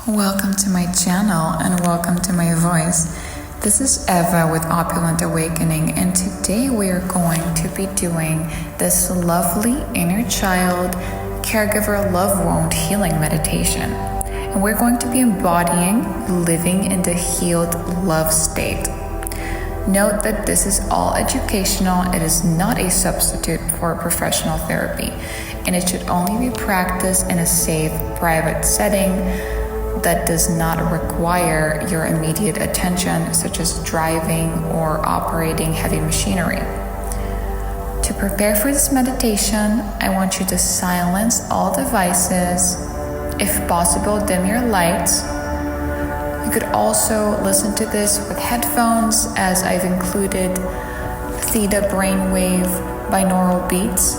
Welcome to my channel and welcome to my voice. This is Eva with Opulent Awakening, and today we are going to be doing this lovely inner child caregiver love wound healing meditation. And we're going to be embodying living in the healed love state. Note that this is all educational. It is not a substitute for professional therapy, and it should only be practiced in a safe, private setting that does not require your immediate attention, such as driving or operating heavy machinery. To prepare for this meditation, I want you to silence all devices. If possible, dim your lights. You could also listen to this with headphones, as I've included theta brainwave binaural beats.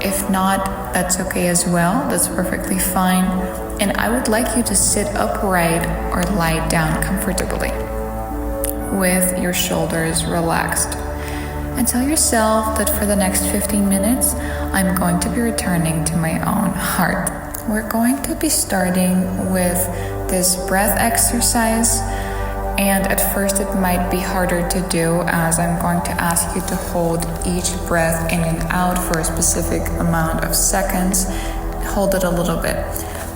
If not, that's okay as well. That's perfectly fine. And I would like you to sit upright or lie down comfortably with your shoulders relaxed. And tell yourself that for the next 15 minutes, I'm going to be returning to my own heart. We're going to be starting with this breath exercise. And at first it might be harder to do, as I'm going to ask you to hold each breath in and out for a specific amount of seconds. Hold it a little bit.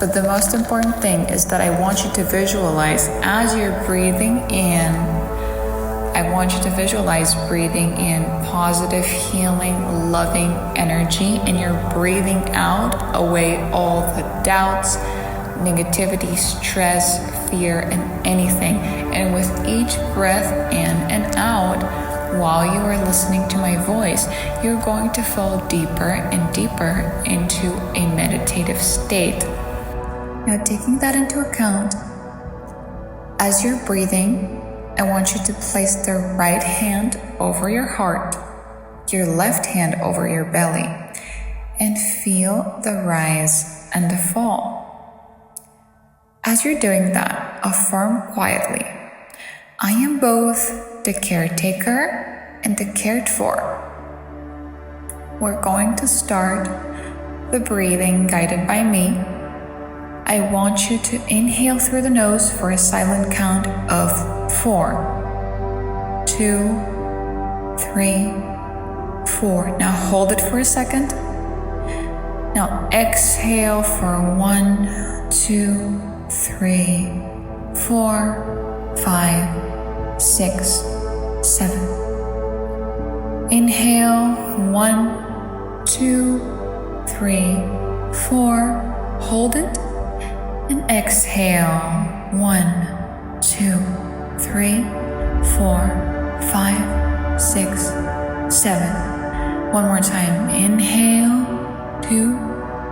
But the most important thing is that I want you to visualize as you're breathing in, I want you to visualize breathing in positive, healing, loving energy, and you're breathing out away all the doubts, negativity, stress, fear, and anything. And with each breath in and out, while you are listening to my voice, you're going to fall deeper and deeper into a meditative state. Now, taking that into account, as you're breathing, I want you to place the right hand over your heart, your left hand over your belly, and feel the rise and the fall. As you're doing that, affirm quietly, I am both the caretaker and the cared for. We're going to start the breathing guided by me. I want you to inhale through the nose for a silent count of 4, 2, 3, 4. Now hold it for a second. Now exhale for 1, 2, 3, 4, 5, 6, 7. Inhale 1, 2, 3, 4. Hold it. And exhale 1, 2, 3, 4, 5, 6, 7. One more time. Inhale 2,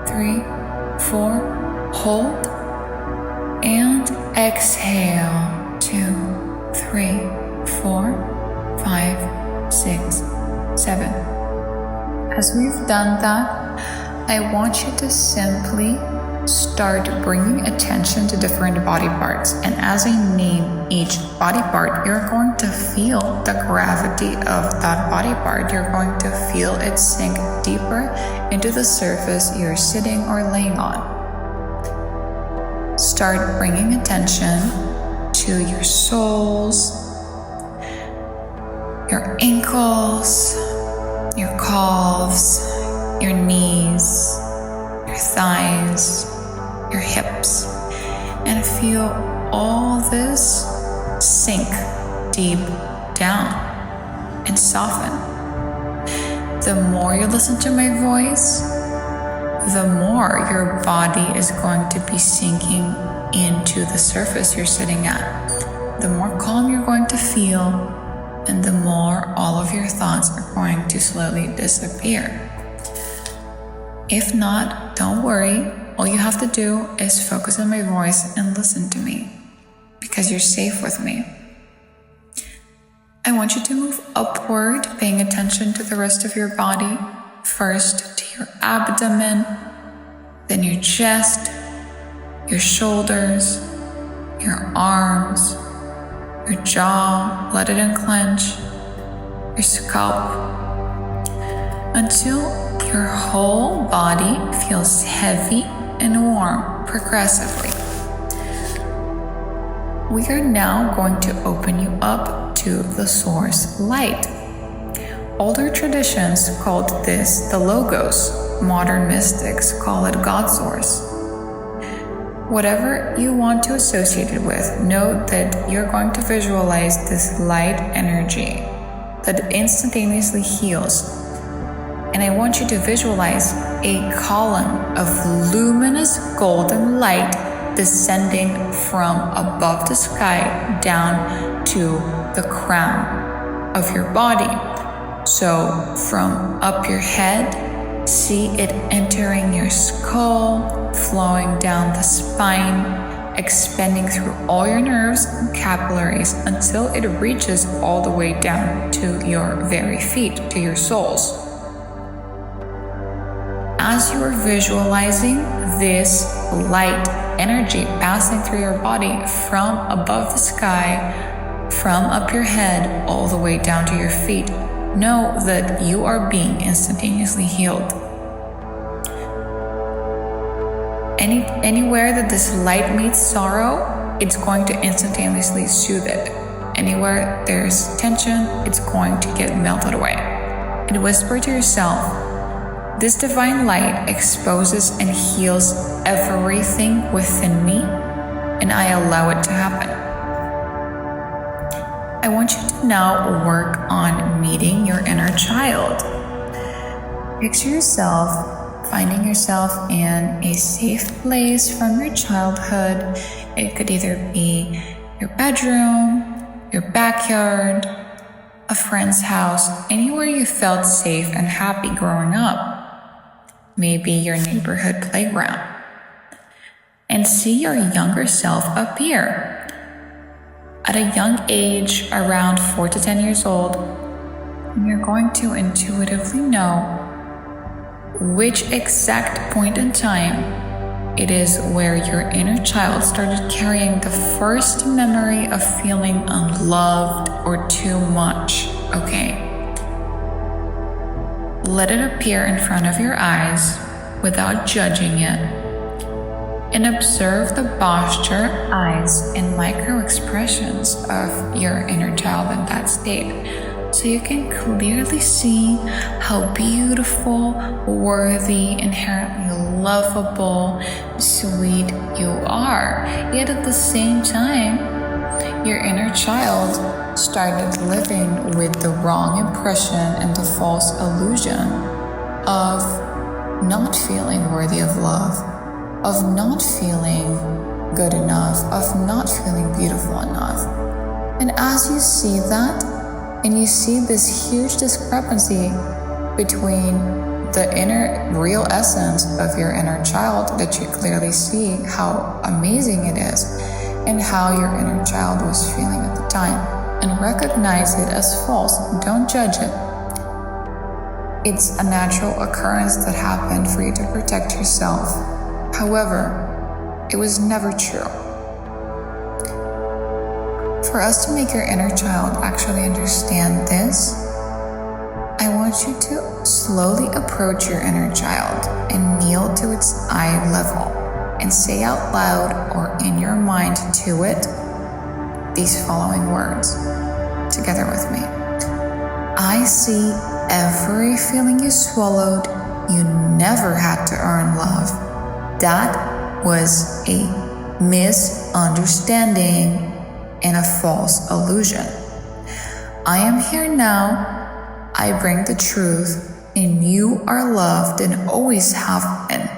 3, 4. Hold. And exhale 2, 3, 4, 5, 6, 7. As we've done that, I want you to simply start bringing attention to different body parts. And as I name each body part, you're going to feel the gravity of that body part. You're going to feel it sink deeper into the surface you're sitting or laying on. Start bringing attention to your soles, your ankles, your calves, your knees, your thighs, your hips, and feel all this sink deep down and soften. The more you listen to my voice, the more your body is going to be sinking into the surface you're sitting at. The more calm you're going to feel, and the more all of your thoughts are going to slowly disappear. If not, don't worry. All you have to do is focus on my voice and listen to me, because you're safe with me. I want you to move upward, paying attention to the rest of your body. First to your abdomen, then your chest, your shoulders, your arms, your jaw, let it unclench, your scalp, until your whole body feels heavy and warm progressively. We are now going to open you up to the source light. Older traditions called this the Logos. Modern mystics call it God Source. Whatever you want to associate it with, note that you're going to visualize this light energy that instantaneously heals. And I want you to visualize a column of luminous golden light descending from above the sky down to the crown of your body. So from up your head, see it entering your skull, flowing down the spine, expanding through all your nerves and capillaries until it reaches all the way down to your very feet, to your soles. As you are visualizing this light energy passing through your body from above the sky, from up your head, all the way down to your feet, know that you are being instantaneously healed. Anywhere that this light meets sorrow, it's going to instantaneously soothe it. Anywhere there's tension, it's going to get melted away. And whisper to yourself, this divine light exposes and heals everything within me, and I allow it to happen. I want you to now work on meeting your inner child. Picture yourself finding yourself in a safe place from your childhood. It could either be your bedroom, your backyard, a friend's house, anywhere you felt safe and happy growing up. Maybe your neighborhood playground. And see your younger self appear. At a young age, around 4 to 10 years old, you're going to intuitively know which exact point in time it is where your inner child started carrying the first memory of feeling unloved or too much, okay? Let it appear in front of your eyes without judging it, and observe the posture, eyes, and micro expressions of your inner child in that state, so you can clearly see how beautiful, worthy, inherently lovable, sweet you are. Yet at the same time, your inner child started living with the wrong impression and the false illusion of not feeling worthy of love, of not feeling good enough, of not feeling beautiful enough. And as you see that, and you see this huge discrepancy between the inner real essence of your inner child, that you clearly see how amazing it is, and how your inner child was feeling at the time, and recognize it as false. Don't judge it. It's a natural occurrence that happened for you to protect yourself. However, it was never true. For us to make your inner child actually understand this, I want you to slowly approach your inner child and kneel to its eye level and say out loud or in your mind to it these following words together with me. I see every feeling you swallowed. You never had to earn love. That was a misunderstanding and a false illusion. I am here now. I bring the truth, and you are loved and always have been.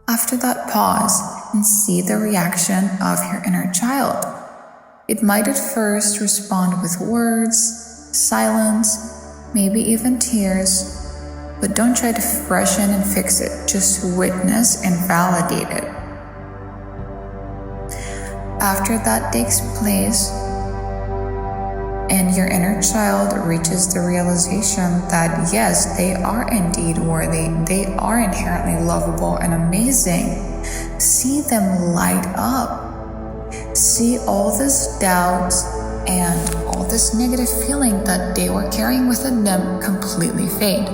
After that, pause and see the reaction of your inner child. It might at first respond with words, silence, maybe even tears, but don't try to freshen and fix it. Just witness and validate it. After that takes place, and your inner child reaches the realization that yes, they are indeed worthy, they are inherently lovable and amazing, see them light up. See all this doubt and all this negative feeling that they were carrying within them completely fade.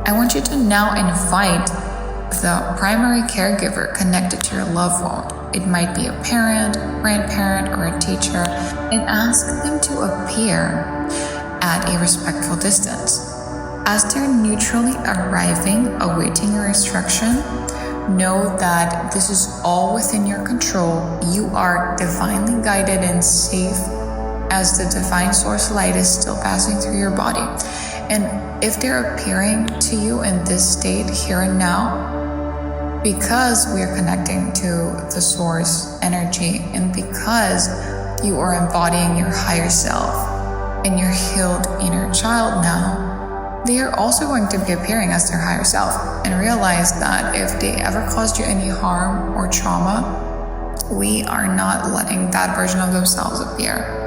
I want you to now invite the primary caregiver connected to your loved one. It might be a parent, grandparent, or a teacher, and ask them to appear at a respectful distance. As they're neutrally arriving, awaiting your instruction, know that this is all within your control. You are divinely guided and safe as the divine source light is still passing through your body. And if they're appearing to you in this state here and now, because we are connecting to the source energy and because you are embodying your higher self and your healed inner child now, they are also going to be appearing as their higher self. And realize that if they ever caused you any harm or trauma, we are not letting that version of themselves appear.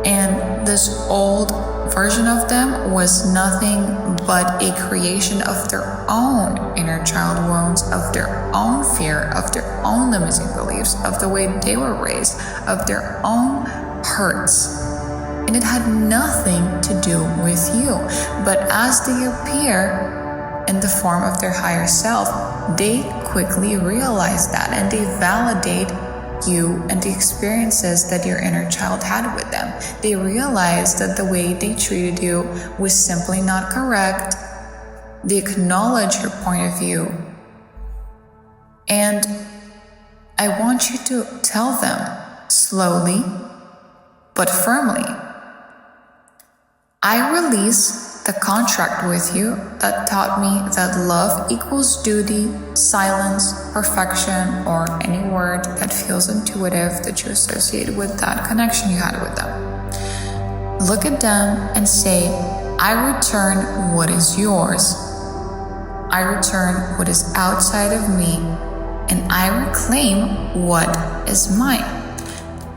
And this old version of them was nothing but a creation of their own inner child wounds, of their own fear, of their own limiting beliefs, of the way they were raised, of their own hurts. And it had nothing to do with you. But as they appear in the form of their higher self, they quickly realize that and they validate you and the experiences that your inner child had with them. They realize that the way they treated you was simply not correct. They acknowledge your point of view. And I want you to tell them slowly but firmly, I release the contract with you that taught me that love equals duty, silence, perfection, or any word that feels intuitive that you associate with that connection you had with them. Look at them and say, I return what is yours. I return what is outside of me, and I reclaim what is mine.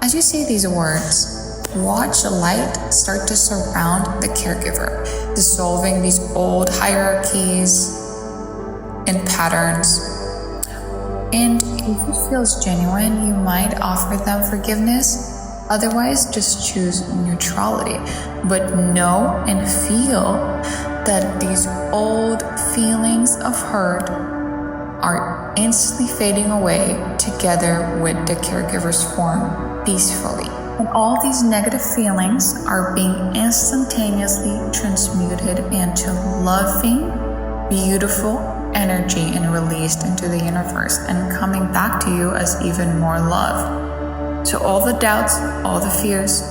As you say these words, watch the light start to surround the caregiver, dissolving these old hierarchies and patterns. And if it feels genuine, you might offer them forgiveness. Otherwise, just choose neutrality. But know and feel that these old feelings of hurt are instantly fading away together with the caregiver's form peacefully. And all these negative feelings are being instantaneously transmuted into loving, beautiful energy and released into the universe and coming back to you as even more love. So all the doubts, all the fears,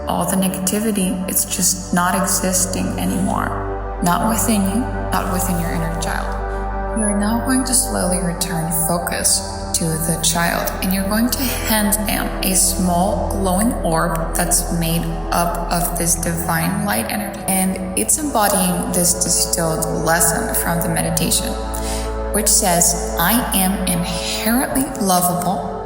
all the negativity, it's just not existing anymore. Not within you, not within your inner child. You're now going to slowly return focus to the child, and you're going to hand them a small glowing orb that's made up of this divine light energy, and it's embodying this distilled lesson from the meditation, which says, I am inherently lovable.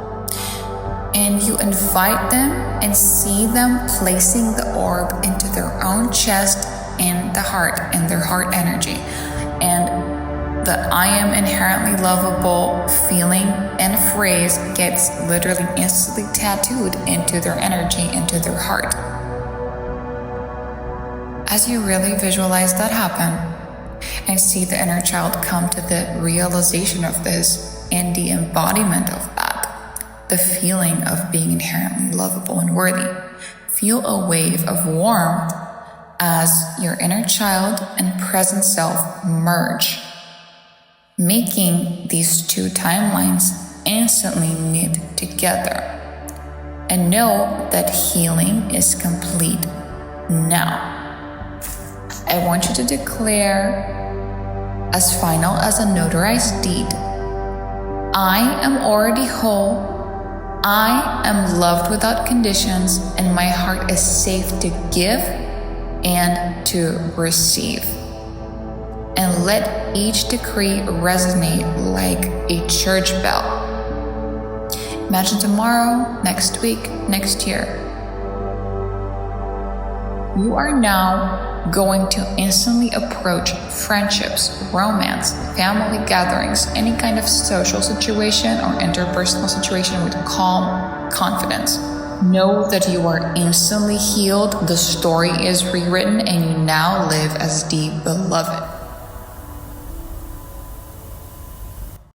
And you invite them and see them placing the orb into their own chest and the heart and their heart energy. And the I am inherently lovable feeling and phrase gets literally instantly tattooed into their energy, into their heart. As you really visualize that happen and see the inner child come to the realization of this and the embodiment of that, the feeling of being inherently lovable and worthy, feel a wave of warmth as your inner child and present self merge, making these two timelines instantly knit together. And know that healing is complete now. I want you to declare as final as a notarized deed, I am already whole, I am loved without conditions, and my heart is safe to give and to receive. And let each decree resonate like a church bell. Imagine tomorrow, next week, next year. You are now going to instantly approach friendships, romance, family gatherings, any kind of social situation or interpersonal situation with calm confidence. Know that you are instantly healed, the story is rewritten, and you now live as the beloved.